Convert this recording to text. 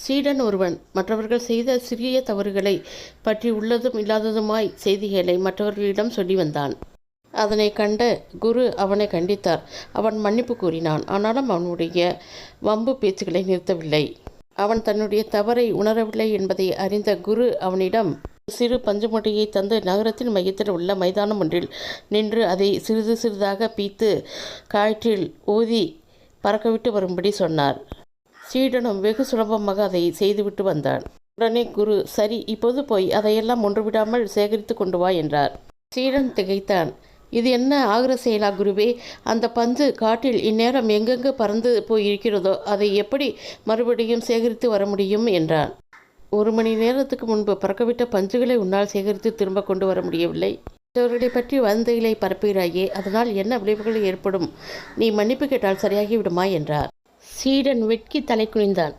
சீடன் ஒருவன் மற்றவர்கள் செய்த சிறிய தவறுகளை பற்றி உள்ளதும் இல்லாததுமாய் செய்திகளை மற்றவர்களிடம் சொல்லி வந்தான். அதனை கண்ட குரு அவனை கண்டித்தார். அவன் மன்னிப்பு கூறினான். ஆனாலும் அவனுடைய வம்பு பேச்சுக்களை நிறுத்தவில்லை. அவன் தன்னுடைய தவறை உணரவில்லை என்பதை அறிந்த குரு அவனிடம் சிறு பஞ்சு மூட்டையை தந்து நகரத்தின் மையத்தில் உள்ள மைதானம் ஒன்றில் நின்று அதை சிறிது சிறிதாக பீத்து காற்றில் ஊதி பறக்கவிட்டு வரும்படி சொன்னார். சீடனும் வெகு சுலபமாக அதை செய்துவிட்டு வந்தான். உடனே குரு, சரி, இப்போது போய் அதையெல்லாம் ஒன்றுவிடாமல் சேகரித்து கொண்டு வா என்றார். சீடன் திகைத்தான். இது என்ன ஆகிற செயலா குருவே? அந்த பந்து காட்டில் இந்நேரம் எங்கெங்கு பறந்து போயிருக்கிறதோ அதை எப்படி மறுபடியும் சேகரித்து வர முடியும் என்றான். 1 மணி நேரத்துக்கு முன்பு பறக்கவிட்ட பஞ்சுகளை உன்னால் சேகரித்து திரும்ப கொண்டு வர முடியவில்லை. மற்றவர்களை பற்றி வதந்திகளை பரப்புகிறாயே, அதனால் என்ன விளைவுகள் ஏற்படும்? நீ மன்னிப்பு கேட்டால் சரியாகி விடுமா என்றார். சீடன் வெட்கி தலை குனிந்தான்.